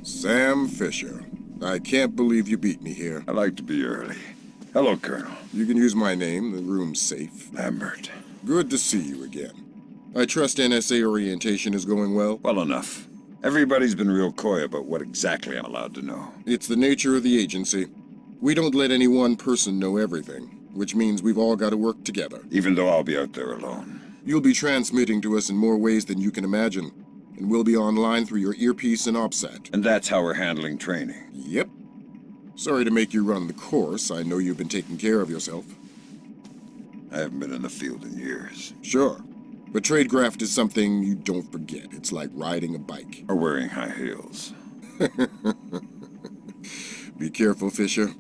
Sam Fisher. I can't believe you beat me here. I like to be early. Hello, Colonel. You can use my name. The room's safe. Lambert. Good to see you again. I trust NSA orientation is going well? Well enough. Everybody's been real coy about what exactly I'm allowed to know. It's the nature of the agency. We don't let any one person know everything, which means we've all got to work together. Even though I'll be out there alone. You'll be transmitting to us in more ways than you can imagine, and we'll be online through your earpiece and OPSAT. And that's how we're handling training. Yep. Sorry to make you run the course. I know you've been taking care of yourself. I haven't been in the field in years. Sure. But tradecraft is something you don't forget. It's like riding a bike. Or wearing high heels. Be careful, Fisher.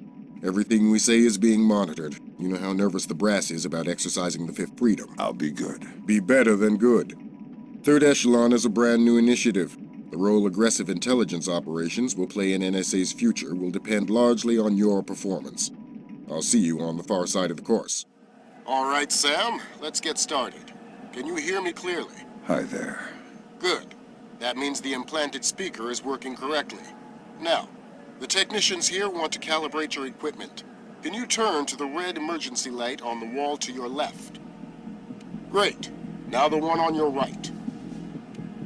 Everything we say is being monitored. You know how nervous the brass is about exercising the Fifth Freedom. I'll be good. Be better than good. Third Echelon is a brand new initiative. The role aggressive intelligence operations will play in NSA's future will depend largely on your performance. I'll see you on the far side of the course. All right, Sam. Let's get started. Can you hear me clearly? Hi there. Good. That means the implanted speaker is working correctly. Now, the technicians here want to calibrate your equipment. Can you turn to the red emergency light on the wall to your left? Great. Now the one on your right.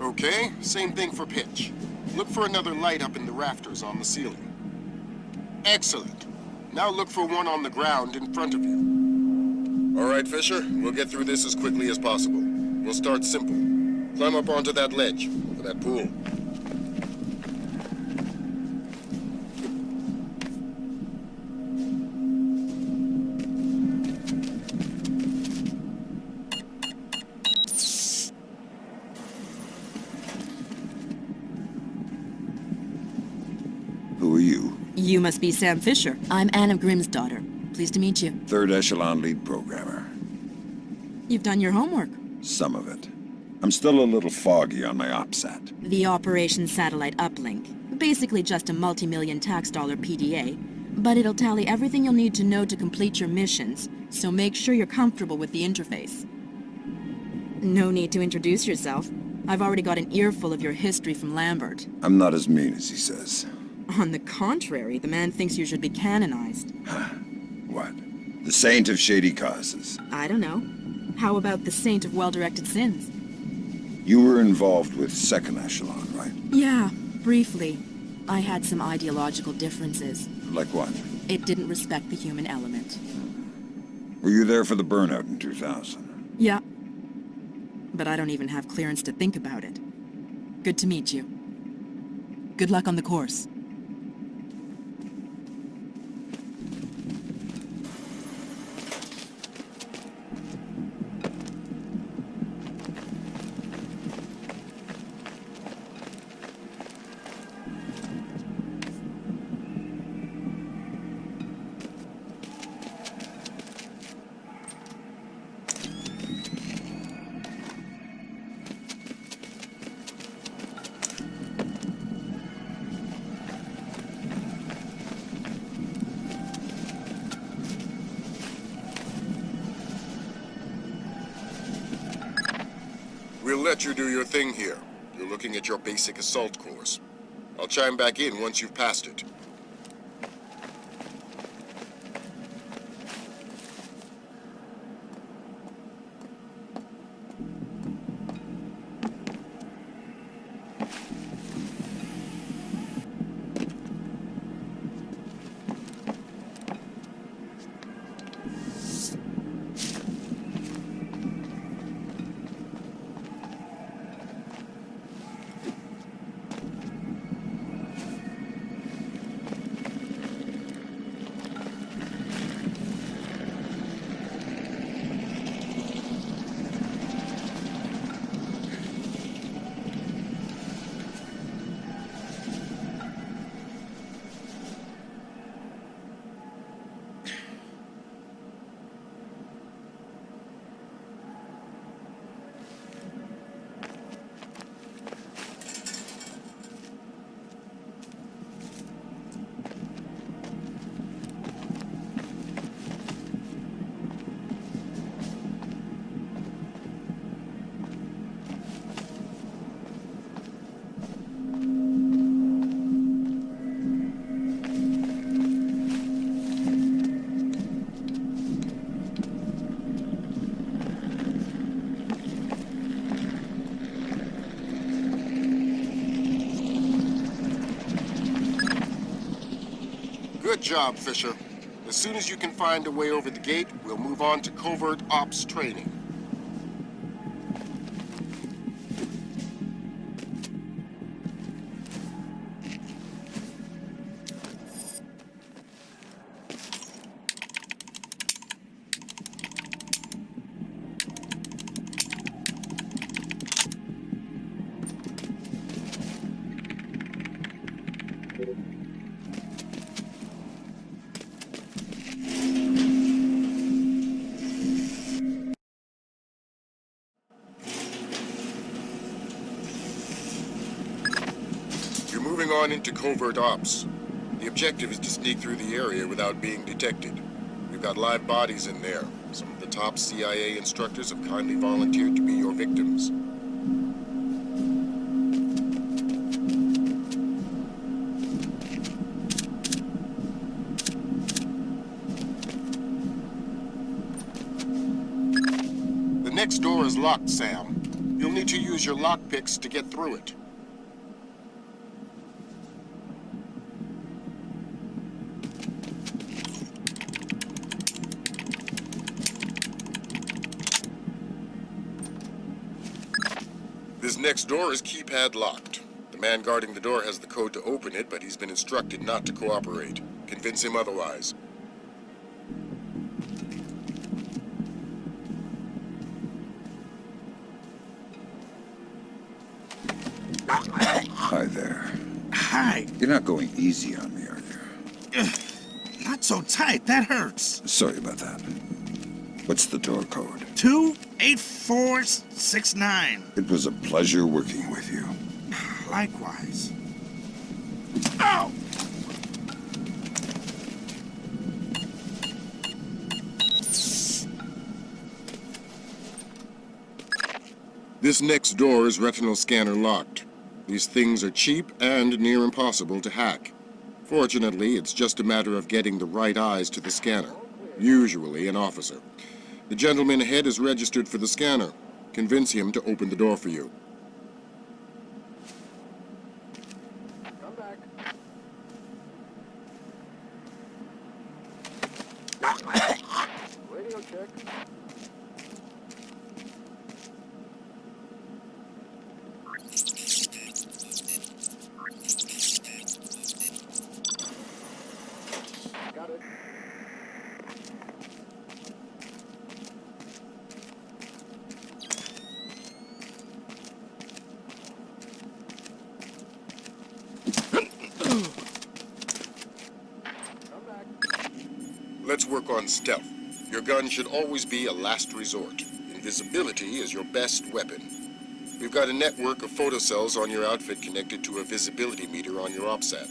Okay, same thing for pitch. Look for another light up in the rafters on the ceiling. Excellent. Now look for one on the ground in front of you. All right, Fisher, we'll get through this as quickly as possible. We'll start simple. Climb up onto that ledge, or that pool. Who are you? You must be Sam Fisher. I'm Anna Grimm's daughter. Pleased to meet you. Third Echelon lead programmer. You've done your homework. Some of it. I'm still a little foggy on my OPSAT. The Operation Satellite Uplink. Basically just a multi-million tax dollar PDA. But it'll tally everything you'll need to know to complete your missions, so make sure you're comfortable with the interface. No need to introduce yourself. I've already got an earful of your history from Lambert. I'm not as mean as he says. On the contrary, the man thinks you should be canonized. What? The saint of shady causes. I don't know. How about the saint of well-directed sins? You were involved with Second Echelon, right? Yeah, briefly. I had some ideological differences. Like what? It didn't respect the human element. Were you there for the burnout in 2000? Yeah. But I don't even have clearance to think about it. Good to meet you. Good luck on the course. We'll let you do your thing here. You're looking at your basic assault course. I'll chime back in once you've passed it. Good job, Fisher. As soon as you can find a way over the gate, we'll move on to covert ops training. Moving on into covert ops. The objective is to sneak through the area without being detected. We've got live bodies in there. Some of the top CIA instructors have kindly volunteered to be your victims. The next door is locked, Sam. You'll need to use your lockpicks to get through it. This next door is keypad locked. The man guarding the door has the code to open it, but he's been instructed not to cooperate. Convince him otherwise. Hi there. Hi. You're not going easy on me, are you? Not so tight. That hurts. Sorry about that. What's the door code? 28469. It was a pleasure working with you. Likewise. Ow! This next door is retinal scanner locked. These things are cheap and near impossible to hack. Fortunately, it's just a matter of getting the right eyes to the scanner, usually an officer. The gentleman ahead is registered for the scanner. Convince him to open the door for you. Come back. Radio check. Got it. Let's work on stealth. Your gun should always be a last resort. Invisibility is your best weapon. We've got a network of photocells on your outfit connected to a visibility meter on your OPSAT.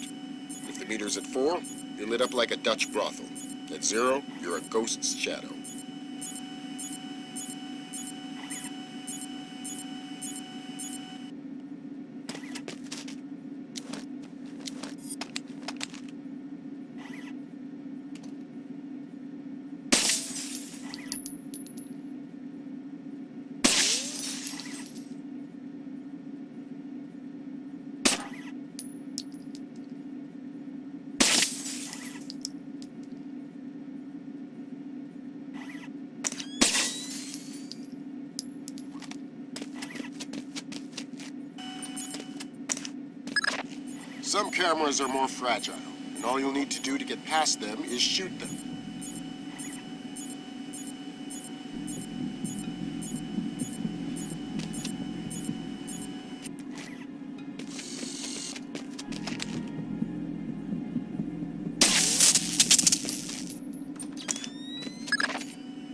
If the meter's at 4, you're lit up like a Dutch brothel. At 0, you're a ghost's shadow. Some cameras are more fragile, and all you'll need to do to get past them is shoot them.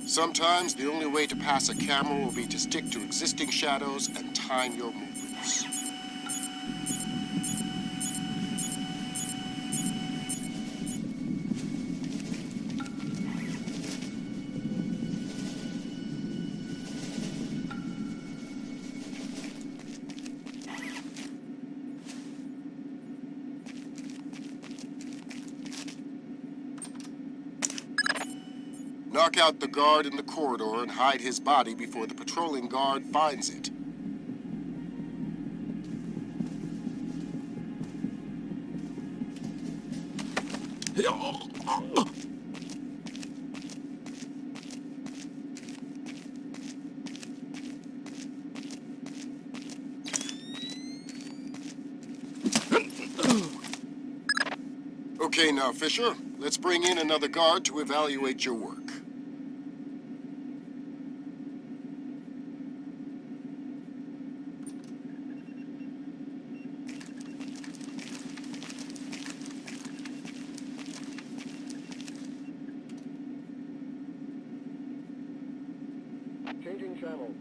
Sometimes the only way to pass a camera will be to stick to existing shadows and time your movements. Knock out the guard in the corridor and hide his body before the patrolling guard finds it. Okay, now, Fisher, let's bring in another guard to evaluate your work. Changing channels.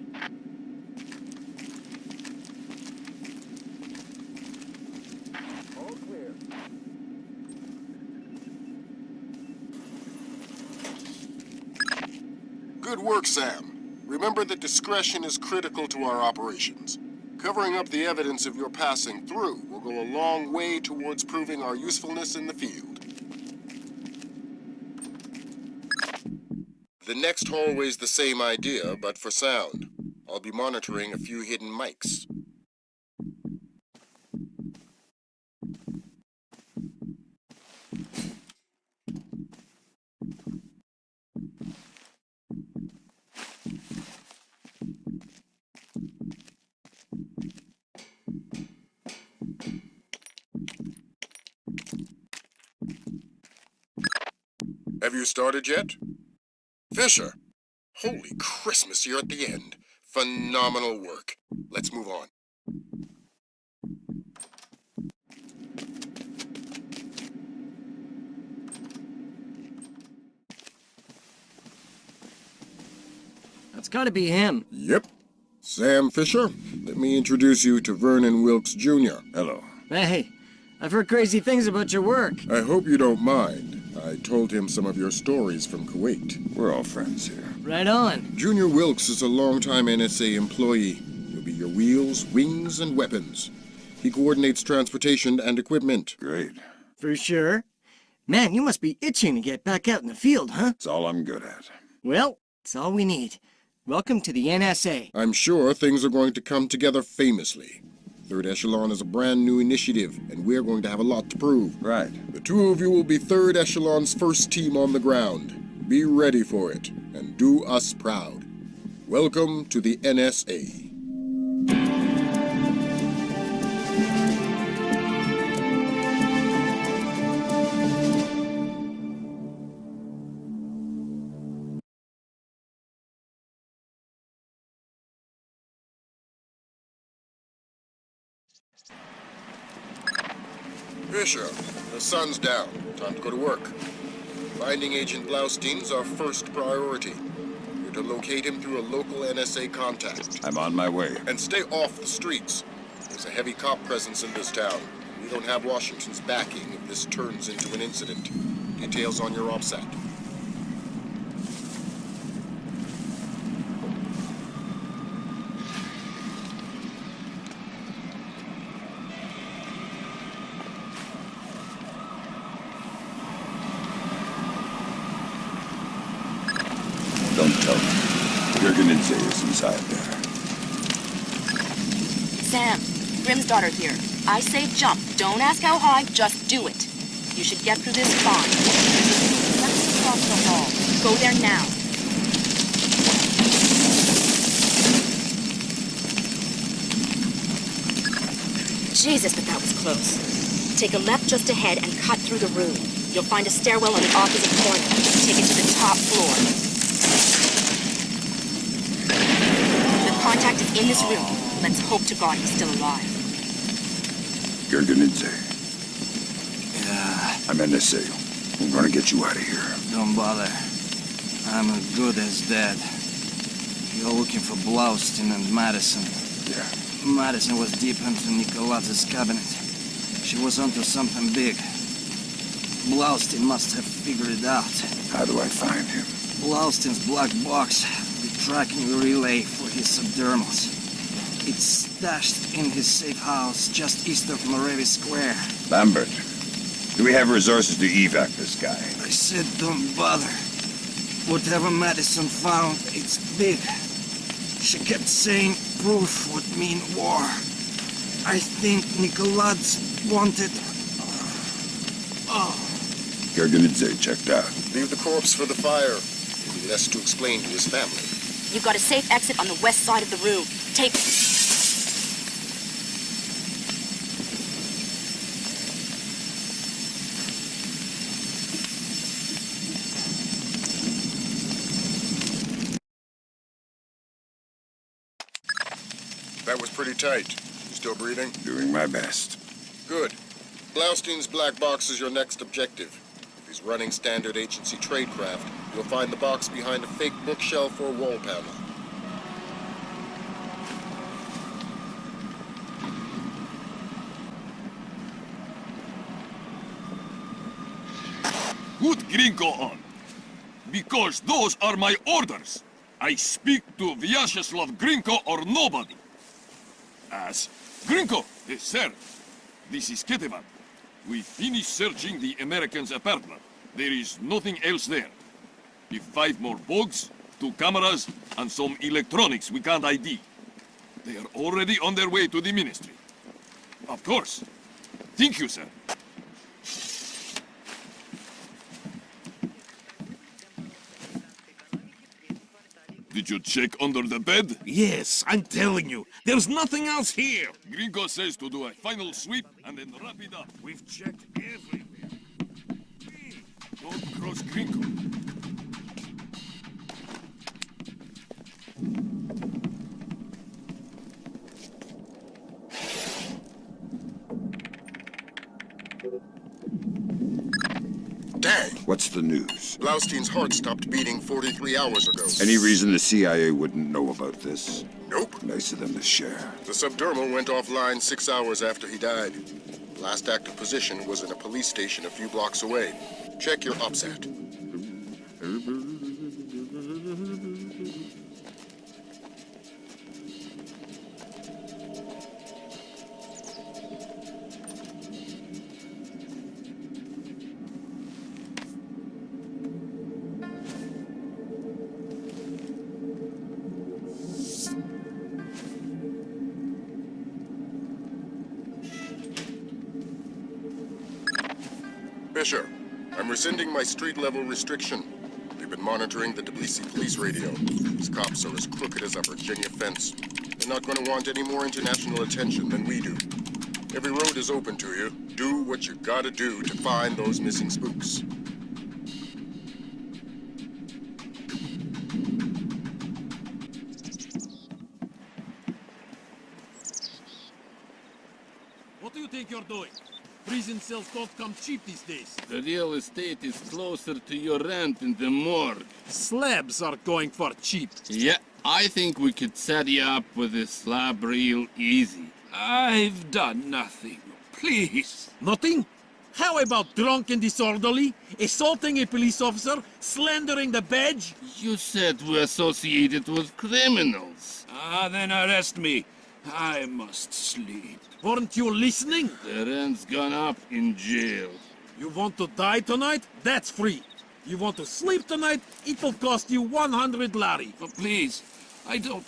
All clear. Good work, Sam. Remember that discretion is critical to our operations. Covering up the evidence of your passing through will go a long way towards proving our usefulness in the field. The next hallway's the same idea, but for sound. I'll be monitoring a few hidden mics. Have you started yet? Fisher! Holy Christmas, you're at the end. Phenomenal work. Let's move on. That's gotta be him. Yep. Sam Fisher, let me introduce you to Vernon Wilkes Jr. Hello. Hey, I've heard crazy things about your work. I hope you don't mind. I told him some of your stories from Kuwait. We're all friends here. Right on. Junior Wilkes is a longtime NSA employee. He'll be your wheels, wings, and weapons. He coordinates transportation and equipment. Great. For sure. Man, you must be itching to get back out in the field, huh? It's all I'm good at. Well, it's all we need. Welcome to the NSA. I'm sure things are going to come together famously. Third Echelon is a brand new initiative, and we're going to have a lot to prove. Right. The two of you will be Third Echelon's first team on the ground. Be ready for it, and do us proud. Welcome to the NSA. Fisher, the sun's down. Time to go to work. Finding Agent Blaustein's our first priority. You're to locate him through a local NSA contact. I'm on my way. And stay off the streets. There's a heavy cop presence in this town. We don't have Washington's backing if this turns into an incident. Details on your OPSAT. Don't tell me. Jurgenidze is inside there. Sam, Grim's daughter here. I say jump. Don't ask how high, just do it. You should get through this fine. Let's across the hall. Go there now. Jesus, but that was close. Take a left just ahead and cut through the room. You'll find a stairwell on the opposite corner. Take it to the top floor. The contact is in this room. Let's hope to God he's still alive. Gerganidze, Yeah, I'm NSA. I'm gonna get you out of here. don't bother. I'm as good as dead. You're looking for Blaustein and Madison. Yeah. Madison was deep into Nicolaz's cabinet. She was onto something big. Blaustein must have figured it out. How do I find him? Blaustein's black box, the tracking relay for his subdermals. It's stashed in his safe house just east of Moravi Square. Lambert, do we have resources to evac this guy? I said don't bother. Whatever Madison found, it's big. She kept saying proof would mean war. I think Nicolaz wanted... Gerganidze checked out. Leave the corpse for the fire. There'll be less to explain to his family. You've got a safe exit on the west side of the room. Take... That was pretty tight. You still breathing? Doing my best. Good. Blaustein's black box is your next objective. If he's running standard agency tradecraft, you'll find the box behind a fake bookshelf or wall panel. Put Gringo on, because those are my orders. I speak to Vyacheslav Gringo or nobody. As Gringo, sir, this is Ketevan. We finished searching the Americans' apartment. There is nothing else there. If 5 more bugs, 2 cameras, and some electronics we can't ID. They are already on their way to the ministry. Of course. Thank you, sir. Did you check under the bed? Yes, I'm telling you, there's nothing else here. Gringo says to do a final sweep and then wrap it up. We've checked everywhere. Don't cross Gringo. Dang! What's the news? Blaustein's heart stopped beating 43 hours ago. Any reason the CIA wouldn't know about this? Nope. Nice of them to share. The subdermal went offline 6 hours after he died. Last active position was in a police station a few blocks away. Check your OPSAT. Fisher, I'm rescinding my street-level restriction. We've been monitoring the Tbilisi police radio. These cops are as crooked as a Virginia fence. They're not going to want any more international attention than we do. Every road is open to you. Do what you gotta do to find those missing spooks. What do you think you're doing? Prison cells don't come cheap these days. The real estate is closer to your rent in the morgue. Slabs are going for cheap. Yeah, I think we could set you up with a slab real easy. I've done nothing. Please. Nothing? How about drunk and disorderly, assaulting a police officer, slandering the badge? You said we're associated with criminals. Then arrest me. I must sleep. Weren't you listening? The rent's gone up in jail. You want to die tonight? That's free. You want to sleep tonight? It will cost you 100 lari. Oh, please, I don't...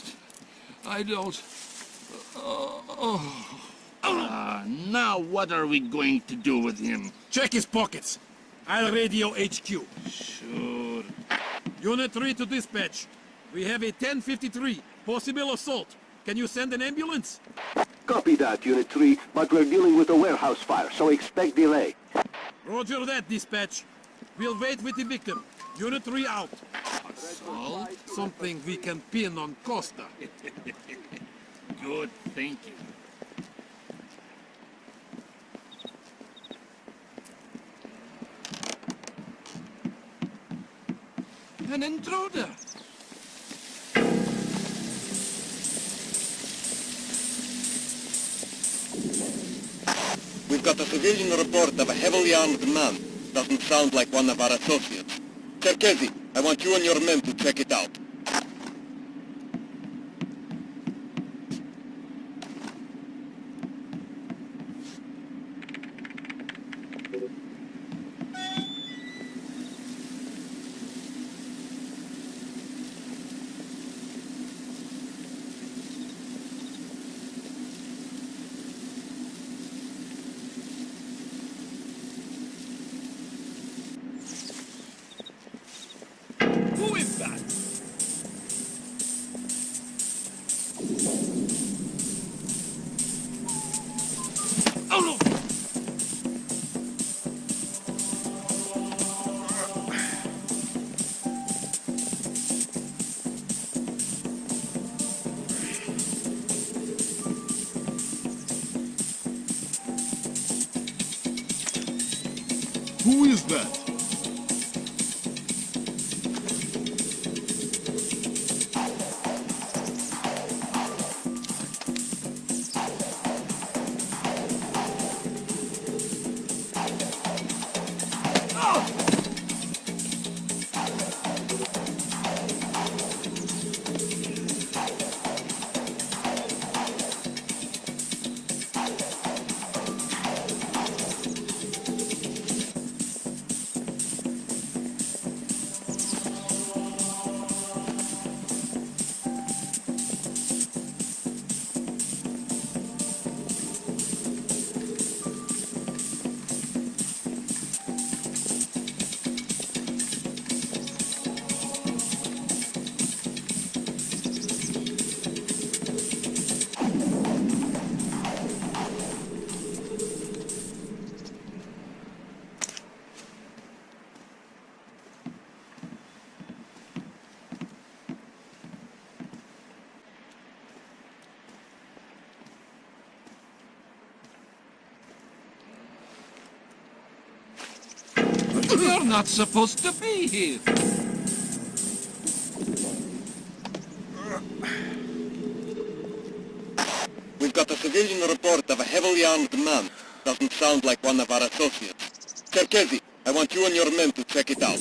now what are we going to do with him? Check his pockets. I'll radio HQ. Sure. Unit 3 to dispatch. We have a 1053, possible assault. Can you send an ambulance? Copy that, Unit 3, but we're dealing with a warehouse fire, so expect delay. Roger that, dispatch. We'll wait with the victim. Unit 3 out. Assault? Something we can pin on Costa. Good thinking. An intruder. We've got a civilian report of a heavily armed man. Doesn't sound like one of our associates. Cherkezi, I want you and your men to check it out. Who is that? Oh no! Who is that? You're not supposed to be here. We've got a civilian report of a heavily armed man. Doesn't sound like one of our associates. Cherkezi, I want you and your men to check it out.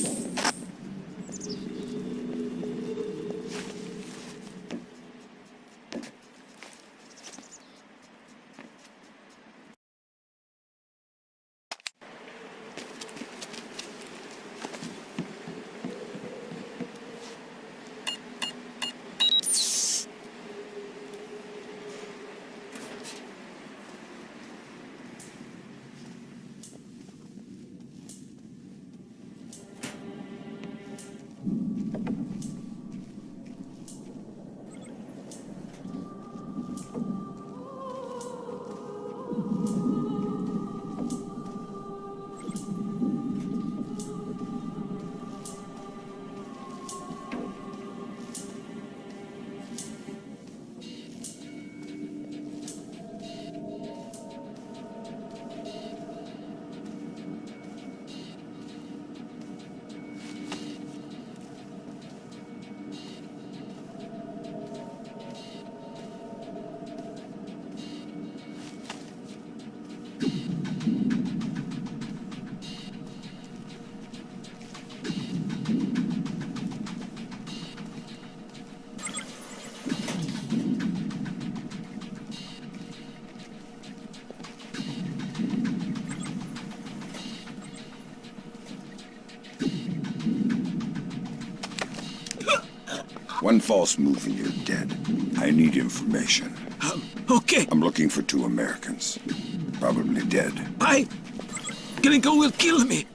One false move and you're dead. I need information. Okay, I'm looking for 2 Americans. Probably dead. Gringo will kill me.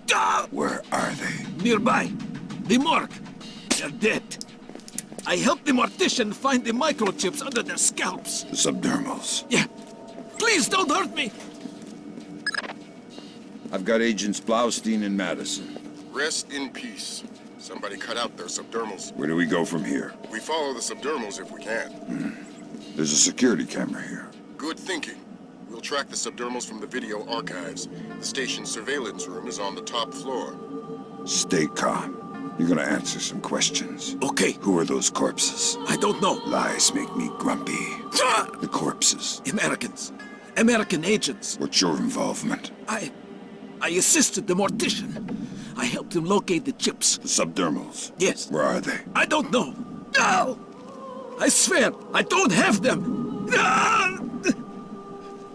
Where are they? Nearby. The morgue. They're dead. I helped the mortician find the microchips under their scalps. The subdermals. Yeah. Please don't hurt me! I've got Agents Blaustein and Madison. Rest in peace. Somebody cut out their subdermals. Where do we go from here? We follow the subdermals if we can. There's a security camera here. Good thinking. We'll track the subdermals from the video archives. The station's surveillance room is on the top floor. Stay calm. You're gonna answer some questions. Okay, Who are those corpses? I don't know. Lies make me grumpy. The corpses. Americans. American agents. What's your involvement? I assisted the mortician. I helped him locate the chips. The subdermals. Yes. Where are they? I don't know. No! I swear, I don't have them. Ah!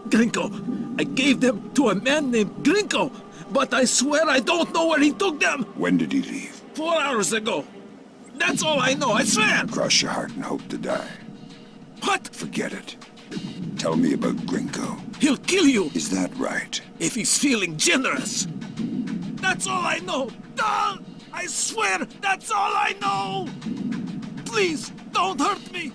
Gringo, I gave them to a man named Gringo, but I swear I don't know where he took them. When did he leave? 4 hours ago. That's all I know, I swear. Cross your heart and hope to die. What? Forget it. Tell me about Gringo. He'll kill you Is that right? if he's feeling generous. That's all I know. Ah! I swear, that's all I know. Please, don't hurt me.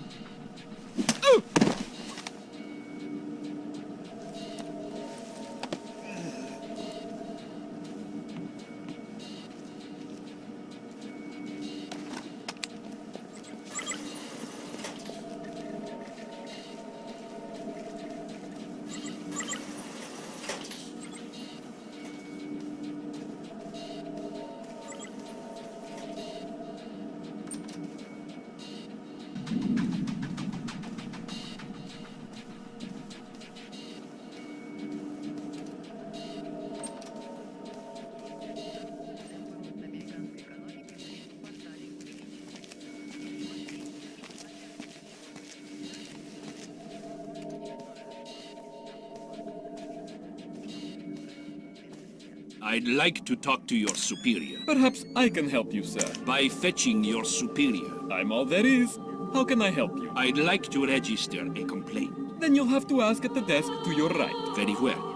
I'd like to talk to your superior. Perhaps I can help you, sir. By fetching your superior. I'm all there is. How can I help you? I'd like to register a complaint. Then you'll have to ask at the desk to your right. Very well.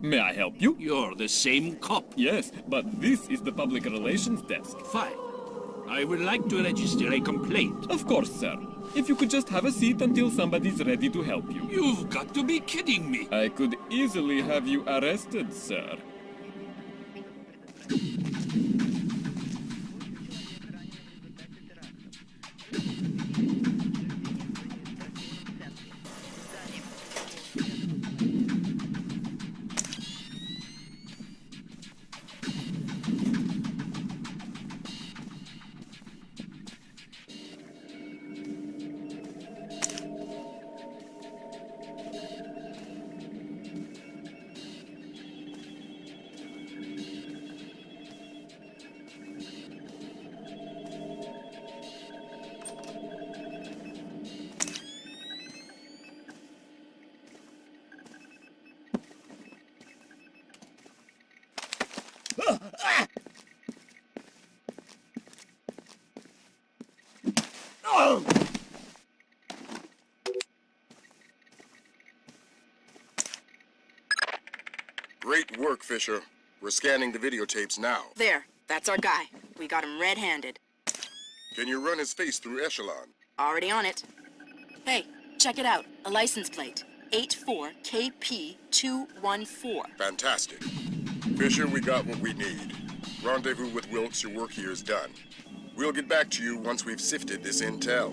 May I help you? You're the same cop. Yes, but this is the public relations desk. Fine. I would like to register a complaint. Of course, sir. If you could just have a seat until somebody's ready to help you. You've got to be kidding me. I could easily have you arrested, sir. Great work, Fisher. We're scanning the videotapes now. There, that's our guy. We got him red-handed. Can you run his face through Echelon? Already on it. Hey, check it out. A license plate. 84KP214. Fantastic. Fisher, we got what we need. Rendezvous with Wilkes, your work here is done. We'll get back to you once we've sifted this intel.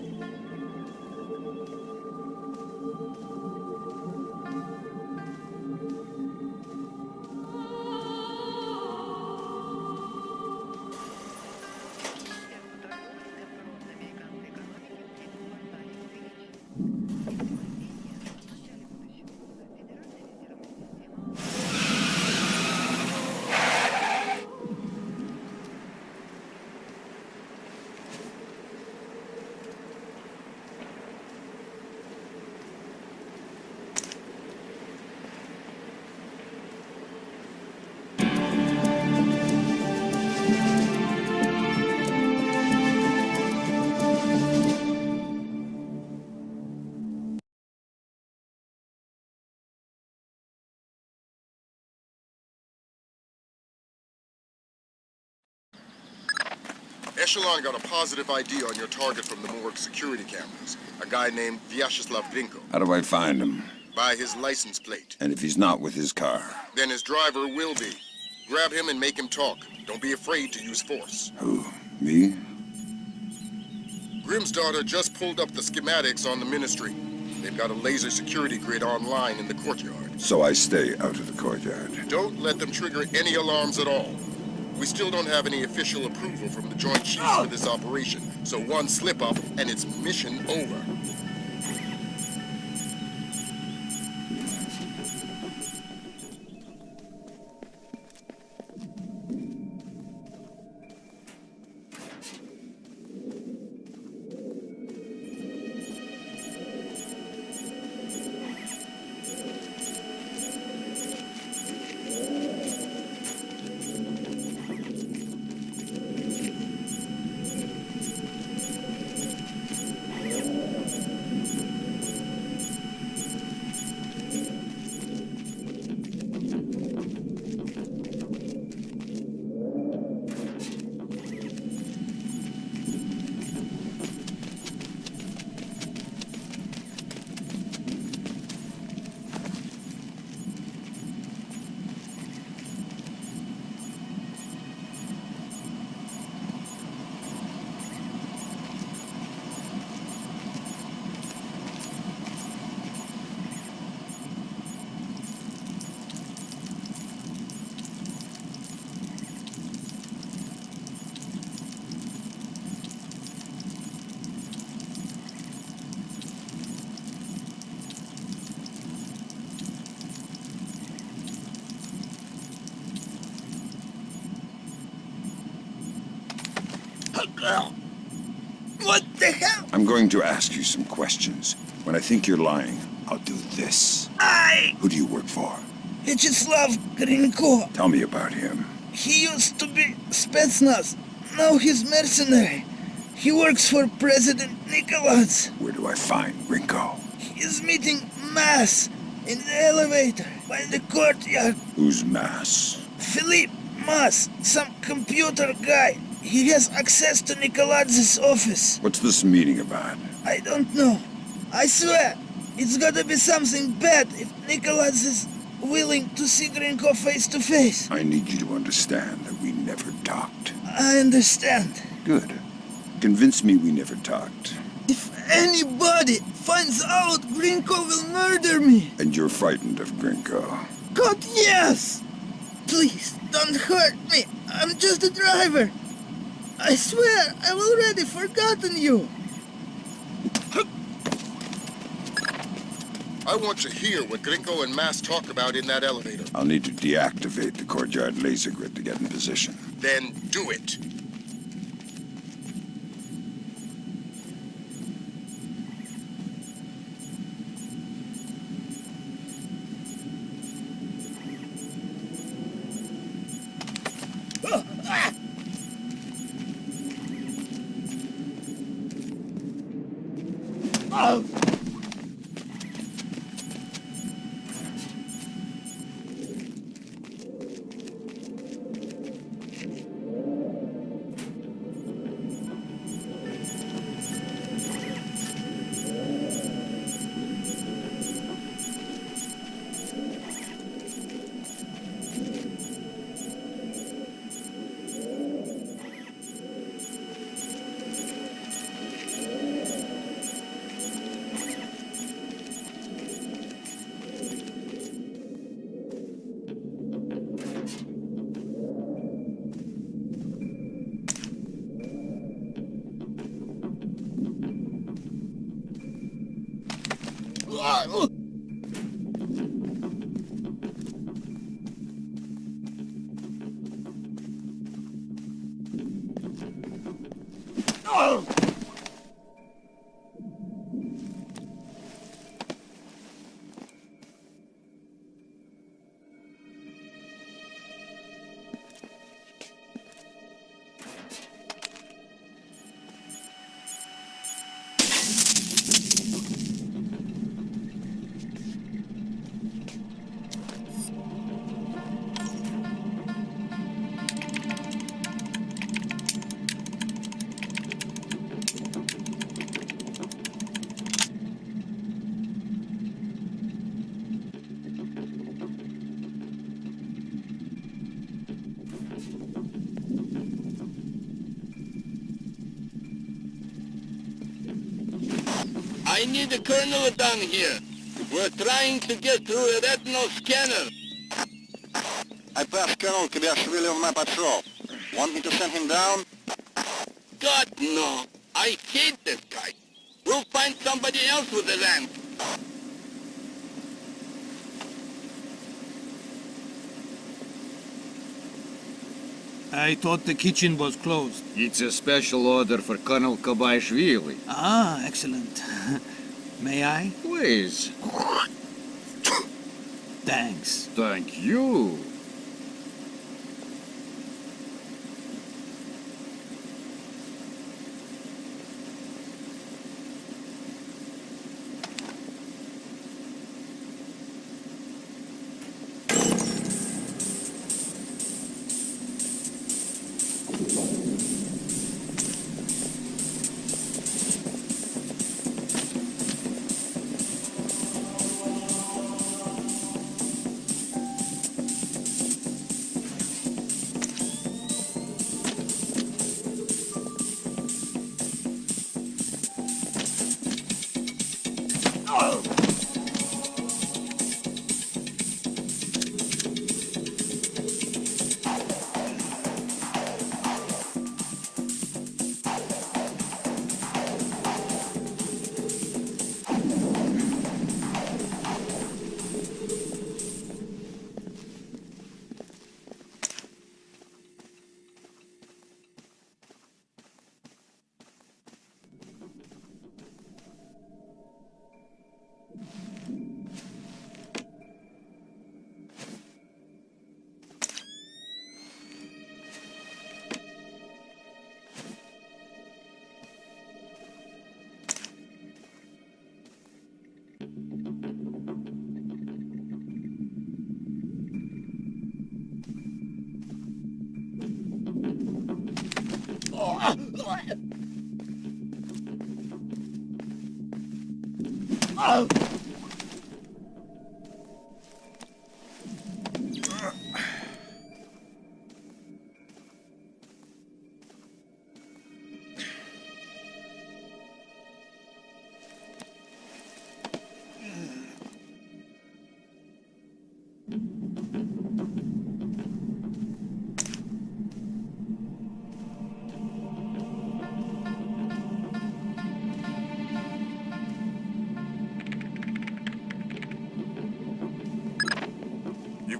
Echelon got a positive ID on your target from the morgue security cameras. A guy named Vyacheslav Grinko. How do I find him? By his license plate. And if he's not with his car? Then his driver will be. Grab him and make him talk. Don't be afraid to use force. Who? Me? Grimm's daughter just pulled up the schematics on the ministry. They've got a laser security grid online in the courtyard. So I stay out of the courtyard. Don't let them trigger any alarms at all. We still don't have any official approval from the Joint Chiefs for this operation, so one slip-up and it's mission over. What the hell? I'm going to ask you some questions. When I think you're lying, I'll do this. Who do you work for? Vyacheslav Grinko. Tell me about him. He used to be Spetsnaz. Now he's mercenary. He works for President Nikolaz. Where do I find Grinko? He's meeting Mass in the elevator by the courtyard. Who's Mass? Philippe Mass, some computer guy. He has access to Nikolaz's office. What's this meeting about? I don't know. I swear, it's gotta be something bad if Nikolaz is willing to see Grinko face to face. I need you to understand that we never talked. I understand. Good. Convince me we never talked. If anybody finds out, Grinko will murder me. And you're frightened of Grinko. God, yes! Please, don't hurt me. I'm just a driver. I swear, I've already forgotten you. I want to hear what Grinko and Mass talk about in that elevator. I'll need to deactivate the courtyard laser grid to get in position. Then do it. I need a colonel down here. We're trying to get through a retinal scanner. I passed Colonel Kibashvili on my patrol. Want me to send him down? God, no. I hate this guy. We'll find somebody else with a lamp. I thought the kitchen was closed. It's a special order for Colonel Kobaishvili. Ah, excellent. May I? Please. Thanks. Thank you.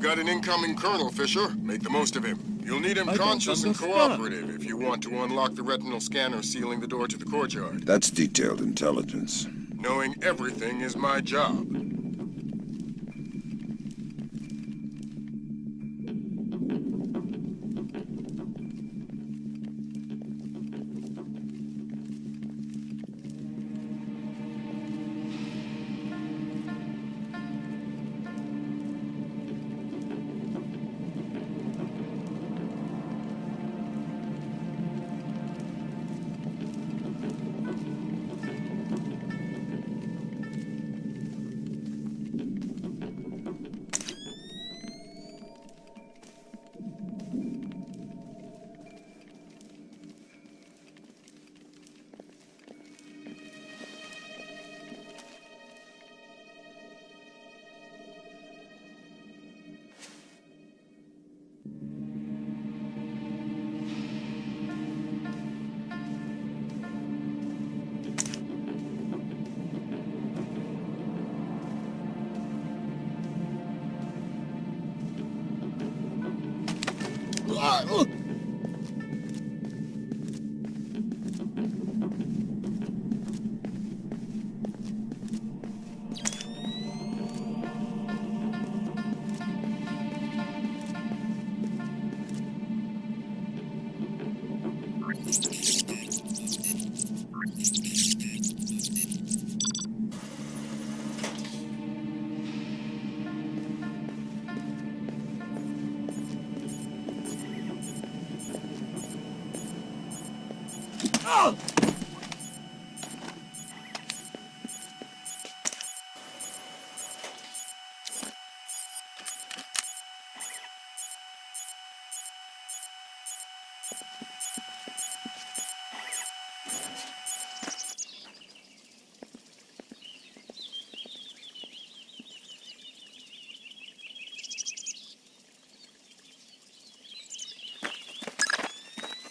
You've got an incoming colonel, Fisher. Make the most of him. You'll need him I don't conscious and understand. cooperative if you want to unlock the retinal scanner sealing the door to the courtyard. That's detailed intelligence. Knowing everything is my job.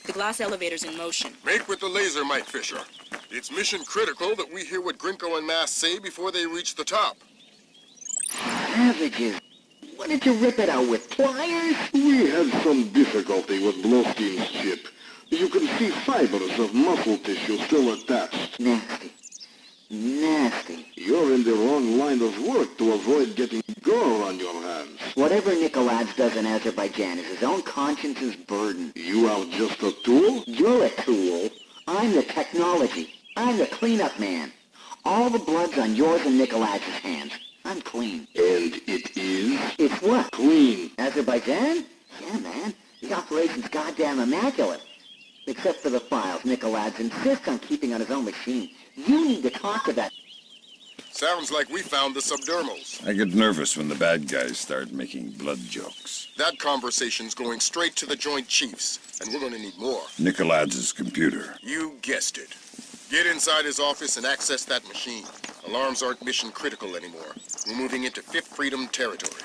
The glass elevator's in motion. Make with the laser, Mike Fisher. It's mission critical that we hear what Grinko and Mass say before they reach the top. Savages. What did you rip it out with, pliers? We had some difficulty with Bloskin's chip. You can see fibers of muscle tissue still attached. Nasty. Nasty. You're in the wrong line of work to avoid getting gore on your hands. Whatever Nikolaj does in Azerbaijan is his own conscience's burden. You are just a tool? You're a tool. I'm the technology. I'm the cleanup man. All the blood's on yours and Nikolaj's hands. I'm clean. And it is? It's what? Clean. Azerbaijan? Yeah, man. The operation's goddamn immaculate. Except for the files Nikolaj insists on keeping on his own machine. You need to talk to that. Sounds like we found the subdermals. I get nervous when the bad guys start making blood jokes. That conversation's going straight to the Joint Chiefs, and we're going to need more. Nikolaj's computer. You guessed it. Get inside his office and access that machine. Alarms aren't mission critical anymore. We're moving into Fifth Freedom territory.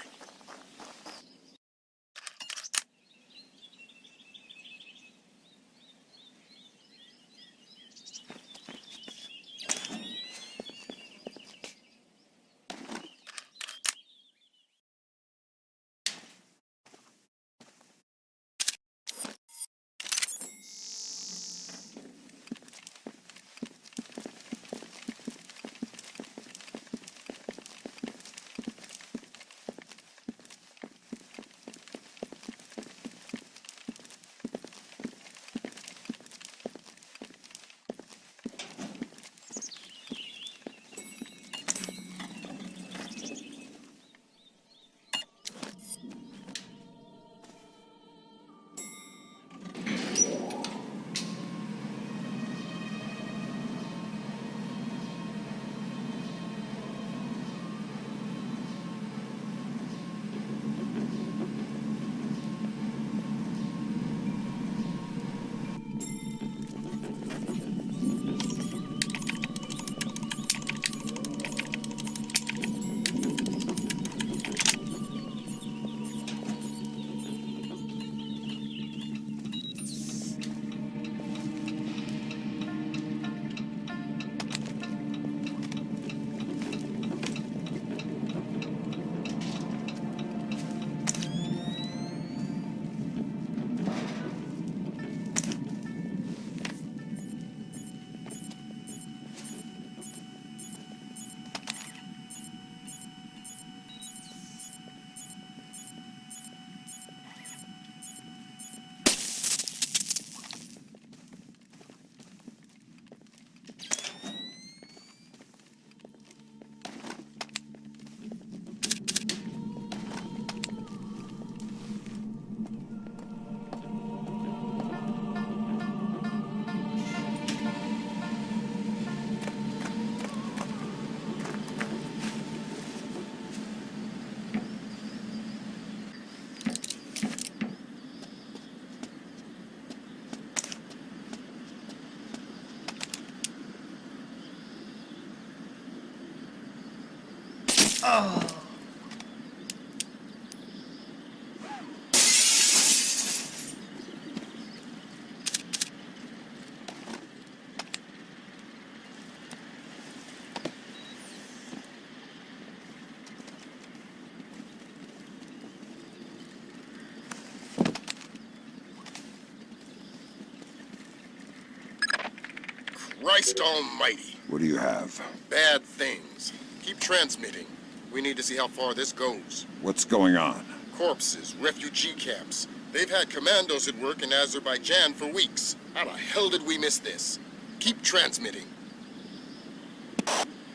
Christ almighty. What do you have? Bad things. Keep transmitting. We need to see how far this goes. What's going on? Corpses, refugee camps. They've had commandos at work in Azerbaijan for weeks. How the hell did we miss this? Keep transmitting.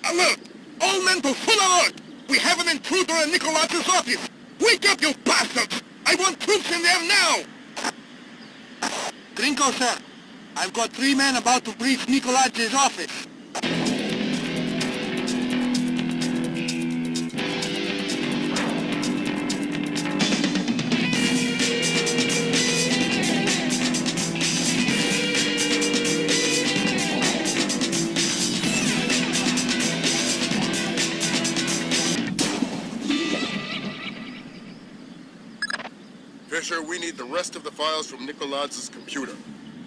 Alert! All men to full alert! We have an intruder in Nikolaj's office! Wake up, you bastards! I want troops in there now! Grinko, sir. I've got 3 men about to breach Nikolaj's office. Fisher, we need the rest of the files from Nikolaj's computer.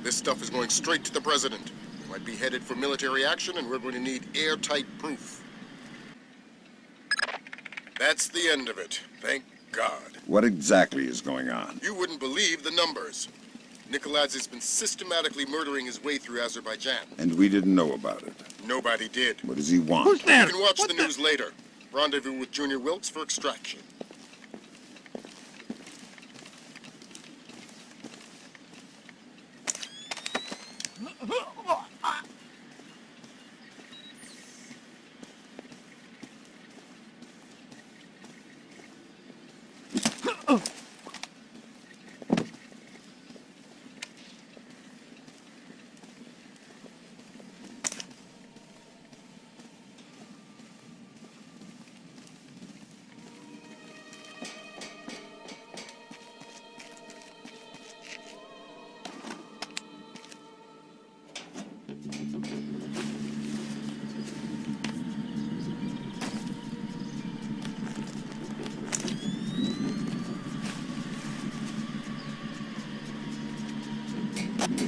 This stuff is going straight to the president. We might be headed for military action, and we're going to need airtight proof. That's the end of it. Thank God. What exactly is going on? You wouldn't believe the numbers. Nikolaz has been systematically murdering his way through Azerbaijan. And we didn't know about it. Nobody did. What does he want? Who's there? You can watch the news later. Rendezvous with Junior Wilkes for extraction.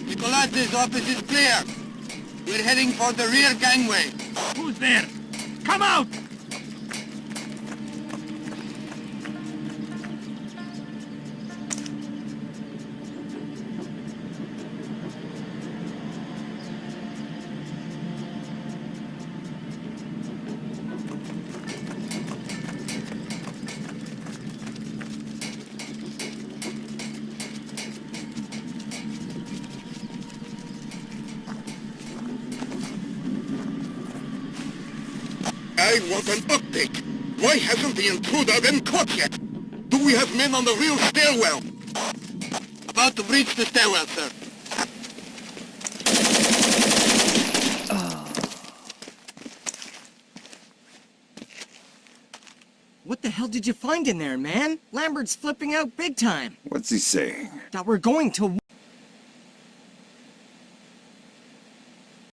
Nikoladz's office is clear. We're heading for the rear gangway. Who's there? Come out! I want an update. Why hasn't the intruder been caught yet? Do we have men on the rear stairwell? About to breach the stairwell, sir. What the hell did you find in there, man? Lambert's flipping out big time. What's he saying? That we're going to